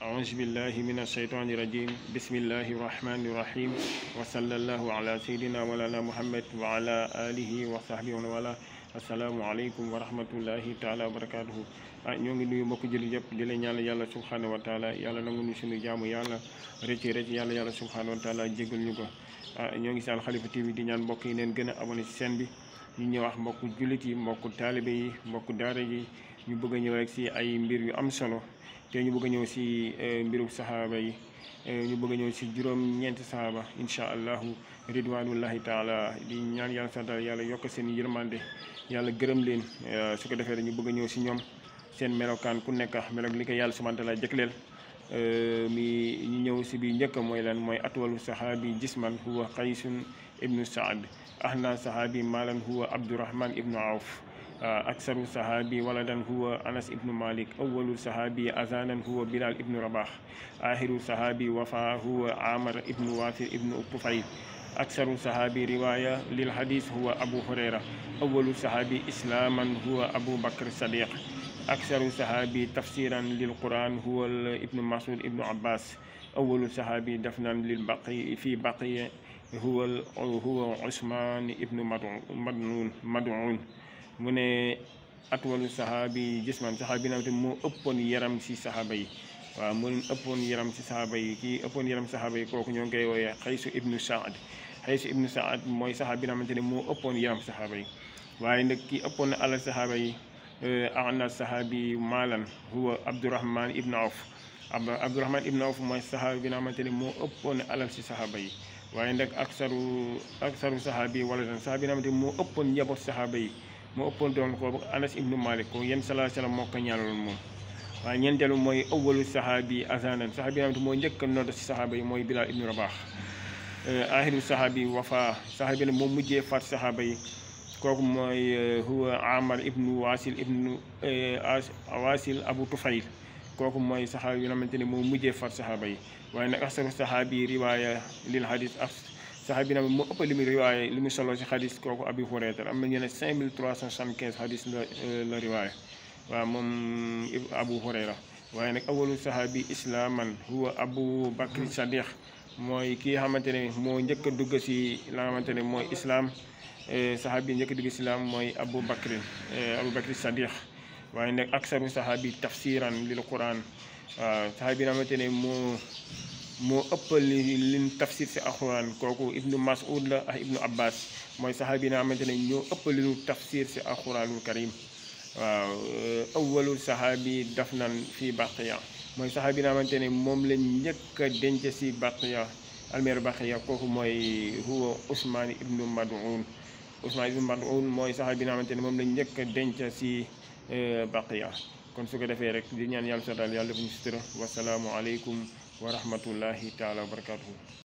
أعوذ بالله من الشيطان الرجيم بسم الله الرحمن الرحيم وصلى الله على سيدنا مولانا محمد وعلى آله وصحبه ومن والاه السلام عليكم ورحمة الله تعالى وبركاته ñoo ngi nuyu mbokk jullit yëpp di leen ñaanal yàlla subhanahu wa taala yàlla nangu ñu suñu jaamu yàlla rëcc yàlla subhanahu wa taala jégal ñu ko ñoo ngi si Al Khalifa TV di ñaan mbokk yi neen gën a abonné ci chaîne bi ñu ñëw wax mbokk jullit yi mbokk taalibe yi mbokk daara yi ñu bëgg a ñëw rek si ay mbir yu am solo te ñu bëgg a ñëw si mbiru sahaaba yi ñu bëgg a ñëw si juróom-ñeenti sahaaba incha allahu ridwanullahi taala di ñaan yàlla santal yàlla yokk seen yërmande yàlla gërëm leen su ko defee rek ñu bëgg a ñëw si ñoom seen melokaan ku nekk melok li ko yàlla subhanahu wa taala jëkkleel mi ñu ñëw si bi njëkk mooy lan mooy atwalu sahaabi jisman huwa qaysun ibnu saad ahna sahaabi malan huwa abdurahman ibnu awf aksaru sahabi waladan huwa anas ibnu malik awalu sahabi azanan huwa bilal ibnu rabah ahiru sahabi wafa huwa amar ibnu wasir ibnu tufayl aksaru sahabi riwaya lil hadis huwa abu hurayra awalu sahabi islaman huwa abu bakr sadiq aksaru sahabi tafsiran lil quran huwa ibnu masud ibnu abbas awalu sahabi dafnan lil baqi fi baqi huwa usman ibnu mad'un mu ne atwalu sahabi jisman sahabi na te moo ëppoon yaram si sahaaba yi waaw moo leen ëppoon yaram si sahaaba yi kii ëppoon yaram si sahaaba yi kooku ñoo ngi koy wooyee xaysu ibnu saad mooy sahabi na xamante ne moo ëppoon yaram sahaaba yi waaye nag kii ëppoon na alal sahaaba yi ana sahabi maalan huwa abdurahman ibnu awf abdurahman ibnu awf mooy sahabi bi na xamante ne moo ëppoon alal si sahaaba yi waaye nag aksaru sahabi wala dan sahabi na xamante ne moo ëppoon njaboot sahaaba yi moo ëppoon doon ko anas ibnu malik ko yenn salaa salaam moo ko ñaanaloon moom waaye ñeenteelu mooy awalu sahabi azanan sahabi namte moo njëkk a nodd si sahaaba yi mooy bilal ibnu rabaax ahiru sahabi wafa sahabi ne moom mujjee faat sahaaba yi kooku mooy huwa amar ibnu wasil abu tufayl kooku mooy sahabi bi nga xamante ne moom mujjee faat sahaaba yi waaye nag aksaru sahabi riwaya lil hadis sahabi na moo ëpp li mu riwaaya li mu solo si xadis kooku abi hurayra am na ñu ne 5375 xadis la riwaaya waaw moom abu hurayra waaye nag awalu sahabi islaman huwa abu bakri sadiq mooy kii xamante ne moo njëkk a dugg si la xamante ne mooy islam sahabi njëkk a dugg si islam mooy abu bakri sadiq waaye nag aksaru sahabi tafsiran lil quran waaw sahabi na xamante ne moo ëppal liñ tafsir si alxuraan kooku ibnu mas'ud la ak ibnu abbas mooy saxaabi yi nga xamante ne ñoo ëppal liñu tafsir si alxuraanul karim waaw awwalul saxaabi dafnan fii baqiya mooy saxaabi yi nga xamante ne moom lañ njëkk a denc si baqiya almeeru baqiya kooku mooy huwa usmaan ibnu mad'un mooy saxaabi yi nga xamante ne moom lañ njëkk a denc si baqiya kon su ko defee rek di ñaan yàlla sa daal yàlla def ñu sutura wasalaamu aleykum wa rahmatullahi taala wa barakatuhu